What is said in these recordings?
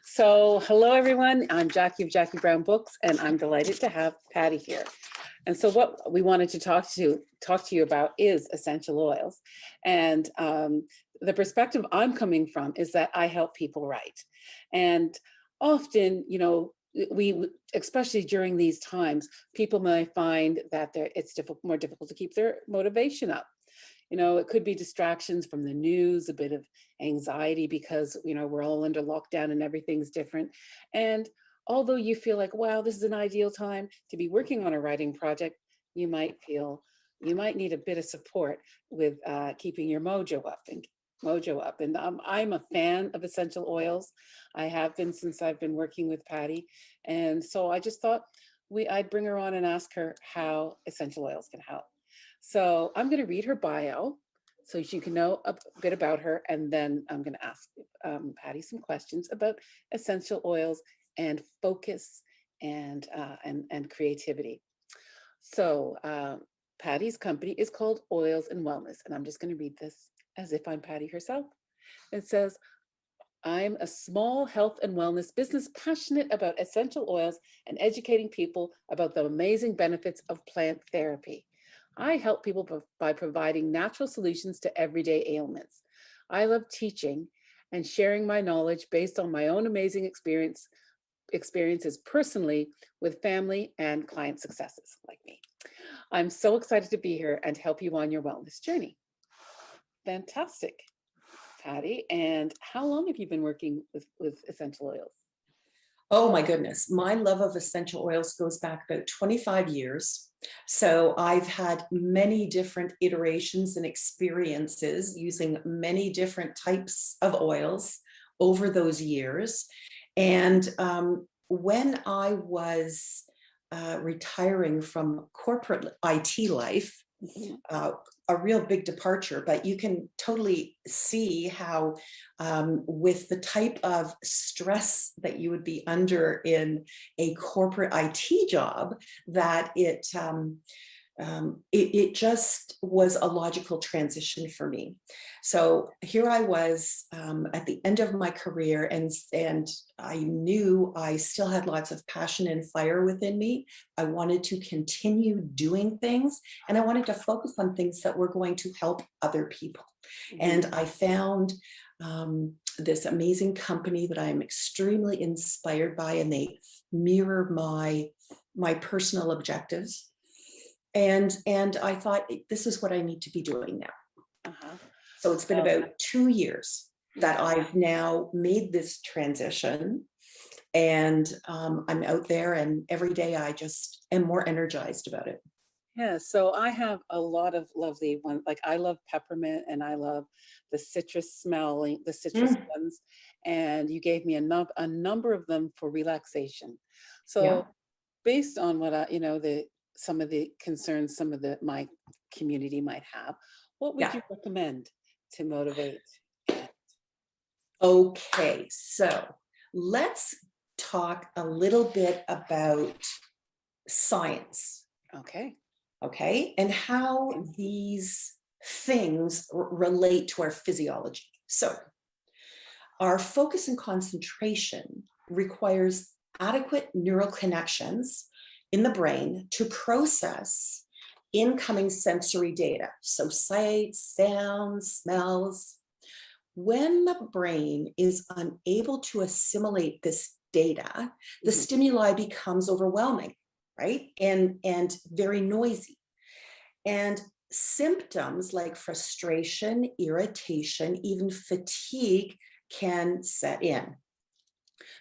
So, hello everyone. I'm Jackie of Jackie Brown Books, and I'm delighted to have Patti here. And so, what we wanted to talk to you about is essential oils, and the perspective I'm coming from is that I help people write, and often, we especially during these times, people may find that it's more difficult to keep their motivation up. It could be distractions from the news, a bit of anxiety because, we're all under lockdown and everything's different. And although you feel like, wow, this is an ideal time to be working on a writing project, you might need a bit of support with keeping your mojo up. And I'm a fan of essential oils. I have been since I've been working with Patti. And so I just thought I'd bring her on and ask her how essential oils can help. So I'm going to read her bio so you can know a bit about her, and then I'm going to ask Patti some questions about essential oils and focus and creativity. So Patti's company is called Oils and Wellness, and I'm just going to read this as if I'm Patti herself. It says, I'm a small health and wellness business passionate about essential oils and educating people about the amazing benefits of plant therapy. I help people by providing natural solutions to everyday ailments. I love teaching and sharing my knowledge based on my own amazing experiences personally with family and client successes like me. I'm so excited to be here and help you on your wellness journey. Fantastic, Patti. And how long have you been working with essential oils? Oh my goodness. My love of essential oils goes back about 25 years. So I've had many different iterations and experiences using many different types of oils over those years. And when I was retiring from corporate IT life, a real big departure, but you can totally see how with the type of stress that you would be under in a corporate IT job, that it just was a logical transition for me. So here I was at the end of my career, and I knew I still had lots of passion and fire within me. I wanted to continue doing things, and I wanted to focus on things that were going to help other people. And I found this amazing company that I'm extremely inspired by, and they mirror my personal objectives. And I thought, this is what I need to be doing now. So it's been about 2 years that I've now made this transition, and I'm out there, and every day I just am more energized about it. Yeah, so I have a lot of lovely ones. Like I love peppermint, and I love the citrus ones. And you gave me a number of them for relaxation. So Yeah. based on what some of the concerns my community might have, what would you recommend to motivate? Okay, so let's talk a little bit about science. Okay, and how these things relate to our physiology. So our focus and concentration requires adequate neural connections in the brain to process incoming sensory data. So sights, sounds, smells. When the brain is unable to assimilate this data, the stimuli becomes overwhelming, right? And very noisy. And symptoms like frustration, irritation, even fatigue can set in.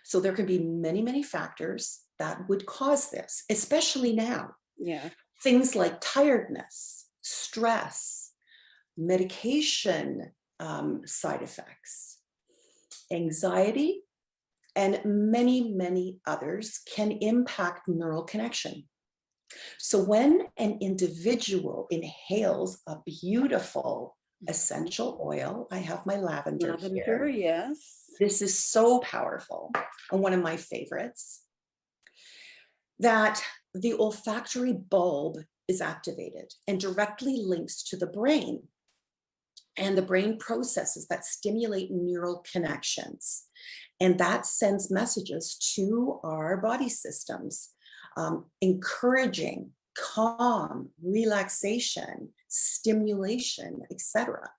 So there can be many, many factors that would cause this, especially now. Yeah. Things like tiredness, stress, medication side effects, anxiety, and many, many others can impact neural connection. So when an individual inhales a beautiful essential oil, I have my lavender here. Yes. This is so powerful, and one of my favorites, that the olfactory bulb is activated and directly links to the brain. And the brain processes that stimulate neural connections. And that sends messages to our body systems, encouraging calm, relaxation, stimulation, etc.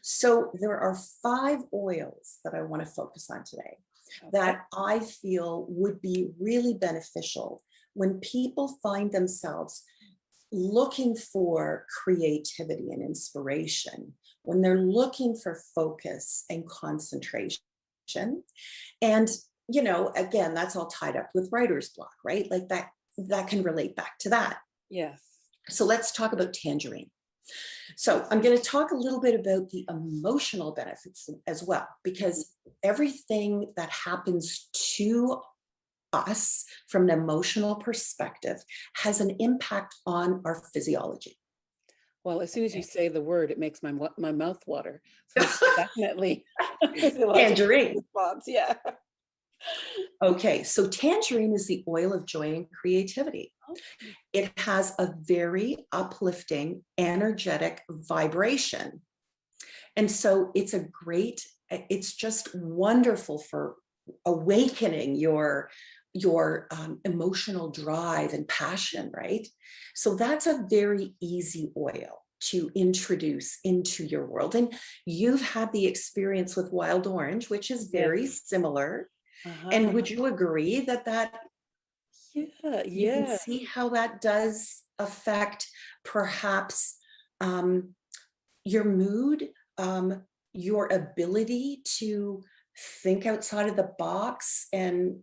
So there are 5 oils that I want to focus on today that I feel would be really beneficial when people find themselves looking for creativity and inspiration, when they're looking for focus and concentration. And, again, that's all tied up with writer's block, right? Like that can relate back to that. Yes. So let's talk about Tangerine. So I'm going to talk a little bit about the emotional benefits as well, because everything that happens to us from an emotional perspective has an impact on our physiology. Well, as soon as you say the word, it makes my mouth water. So it's definitely a physiological Tangerine. response. Yeah. Okay, so tangerine is the oil of joy and creativity. It has a very uplifting, energetic vibration. And so it's just wonderful for awakening your emotional drive and passion, right? So that's a very easy oil to introduce into your world. And you've had the experience with wild orange, which is very similar. And would you agree that you can see how that does affect perhaps your mood, your ability to think outside of the box, and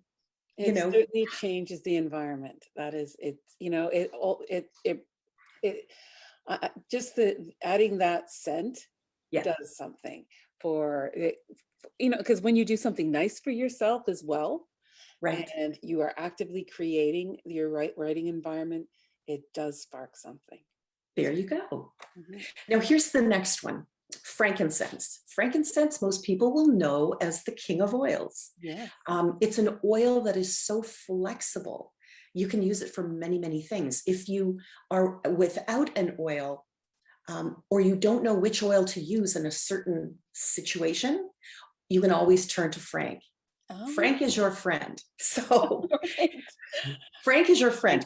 it certainly changes the environment. That is, just the adding that scent does something for it, because when you do something nice for yourself as well, right, and you are actively creating your writing environment, it does spark something. There you go. Now here's the next one. Frankincense. Frankincense, most people will know as the king of oils. Yeah. It's an oil that is so flexible. You can use it for many, many things. If you are without an oil, or you don't know which oil to use in a certain situation, you can always turn to Frank. Frank is your friend. So Frank is your friend.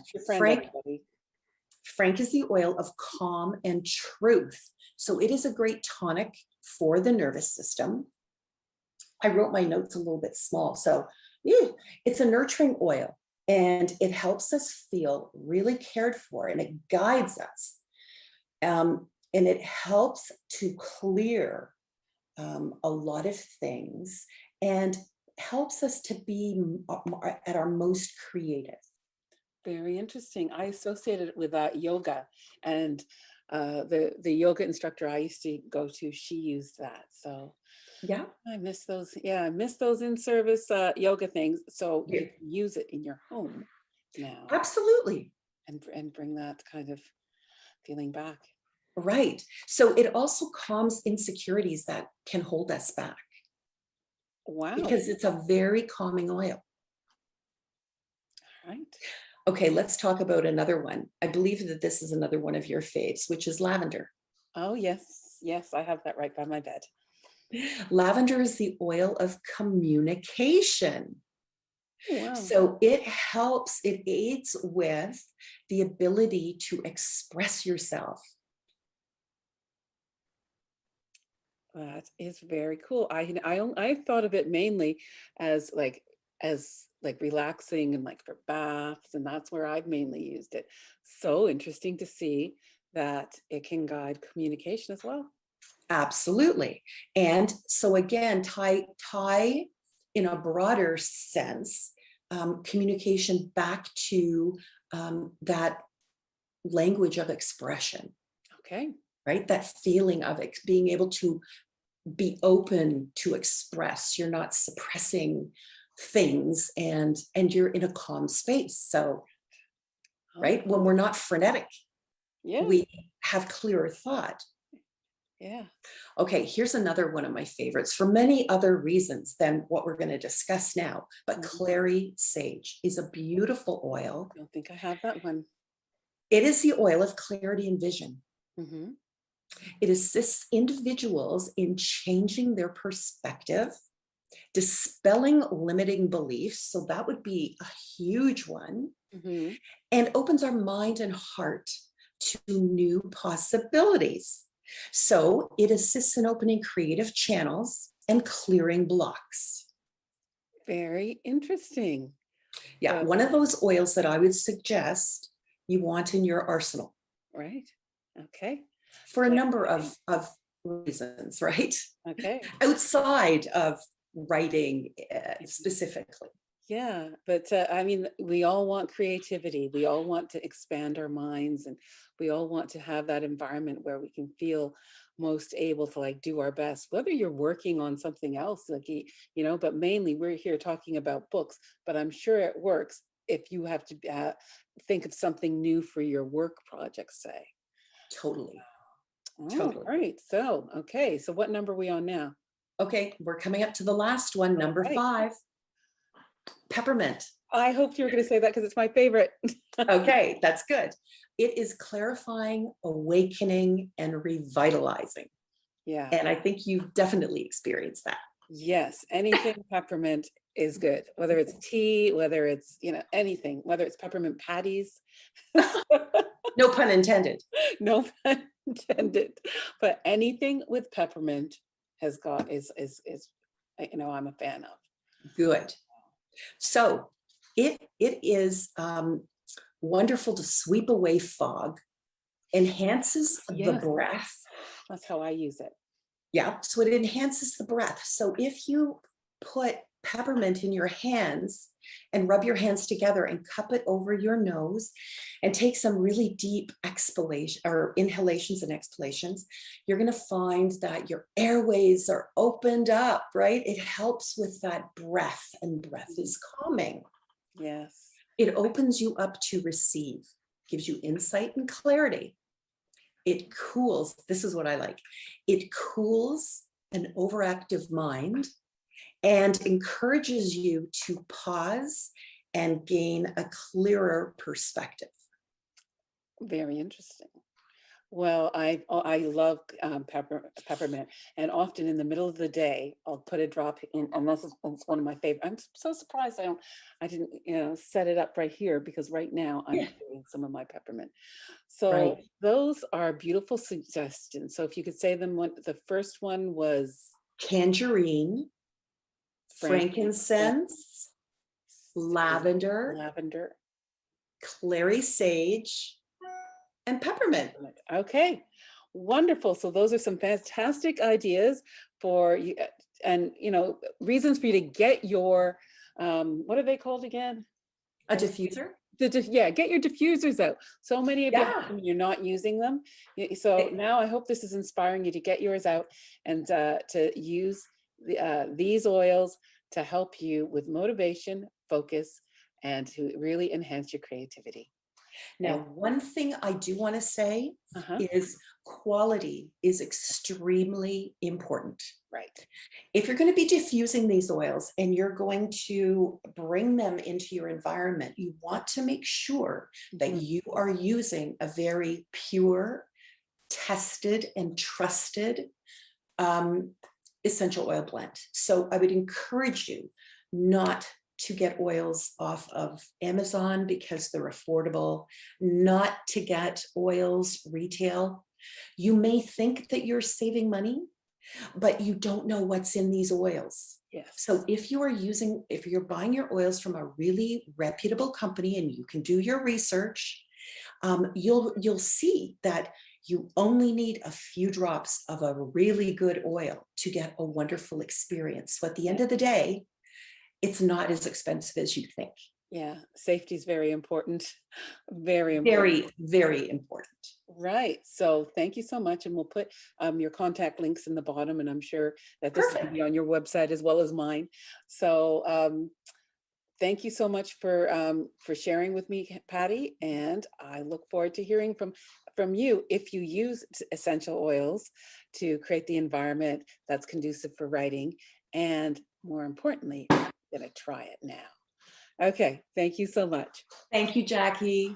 Frank is the oil of calm and truth. So it is a great tonic for the nervous system. I wrote my notes a little bit small. So it's a nurturing oil, and it helps us feel really cared for, and it guides us. And it helps to clear a lot of things, and helps us to be at our most creative. Very interesting. I associated it with yoga, and the yoga instructor I used to go to, she used that. So yeah, I miss those. Yeah, I miss those in-service yoga things. So you can use it in your home now. Absolutely. And bring that kind of feeling back. Right. So it also calms insecurities that can hold us back. Wow. Because it's a very calming oil. All right. Okay, let's talk about another one. I believe that this is another one of your faves, which is lavender. Oh, yes. Yes, I have that right by my bed. Lavender is the oil of communication. Wow. So it aids with the ability to express yourself. That is very cool. I've thought of it mainly as relaxing and like for baths, and that's where I've mainly used it. So interesting to see that it can guide communication as well. Absolutely. And so again, tie in a broader sense, communication back to that language of expression. Okay. Right? That feeling of being able to be open to express. You're not suppressing things, and you're in a calm space. So, right? When we're not frenetic, we have clearer thought. Yeah. Okay, here's another one of my favorites for many other reasons than what we're going to discuss now. But clary sage is a beautiful oil. I don't think I have that one. It is the oil of clarity and vision. It assists individuals in changing their perspective dispelling limiting beliefs. So that would be a huge one, Mhm. and opens our mind and heart to new possibilities. So it assists in opening creative channels and clearing blocks. Very interesting. Yeah, So, one of those oils that I would suggest you want in your arsenal right. Okay. for a number Clarifying. of reasons, right? Okay. Outside of writing specifically. Yeah, but I mean, we all want creativity. We all want to expand our minds, and we all want to have that environment where we can feel most able to like do our best. Whether you're working on something else, like but mainly we're here talking about books. But I'm sure it works if you have to think of something new for your work project, say. Totally, Oh, totally. all right. So, okay. So, what number are we on now? Okay, we're coming up to the last one, All number right. 5, peppermint. I hoped you were going to say that because it's my favorite. Okay, that's good. It is clarifying, awakening, and revitalizing. Yeah. And I think you've definitely experienced that. Yes, anything peppermint is good, whether it's tea, whether it's, anything, whether it's peppermint patties. No pun intended. No pun intended, but anything with peppermint has got is I'm a fan of. Good. So it is wonderful to sweep away fog, enhances the Yes, breath. that's how I use it. Yeah, so it enhances the breath. So if you put peppermint in your hands and rub your hands together and cup it over your nose and take some really deep exhalation or inhalations and exhalations, you're going to find that your airways are opened up, right? It helps with that breath, and breath is calming. Yes. It opens you up to receive, gives you insight and clarity. It cools, this is what I like, it cools an overactive mind and encourages you to pause and gain a clearer perspective. Very interesting. Well, I love peppermint, and often in the middle of the day, I'll put a drop in, and that's one of my favorite. I'm so surprised I didn't set it up right here because right now I'm Yeah, doing some of my peppermint. So right. those are beautiful suggestions. So if you could say them, the first one was Tangerine, frankincense, frankincense, lavender, lavender. clary sage, and peppermint. Okay, wonderful. So those are some fantastic ideas for you, and reasons for you to get your what are they called again? A diffuser? Yeah, get your diffusers out. So many of you have Yeah. them, you're not using them. So It- now I hope this is inspiring you to get yours out and to use these oils to help you with motivation, focus, and to really enhance your creativity. Now, And one thing I do want to say uh-huh, is quality is extremely important. right. If you're going to be diffusing these oils and you're going to bring them into your environment, you want to make sure that Mhm. you are using a very pure, tested, and trusted um, essential oil blend. So I would encourage you not to get oils off of Amazon because they're affordable, not to get oils retail. You may think that you're saving money, but you don't know what's in these oils. So Yes. if you're buying your oils from a really reputable company and you can do your research, you'll see that you only need a few drops of a really good oil to get a wonderful experience. So at the end of the day, it's not as expensive as you think. Yeah, safety is very important. Very important. Very, very important. Right. So thank you so much. And we'll put your contact links in the bottom. And I'm sure that this is going to be Perfect. on your website as well as mine. So thank you so much for sharing with me, Patty. And I look forward to hearing from you if you use essential oils to create the environment that's conducive for writing. And more importantly, I'm going to try it now. Okay. Thank you so much. Thank you, Jackie.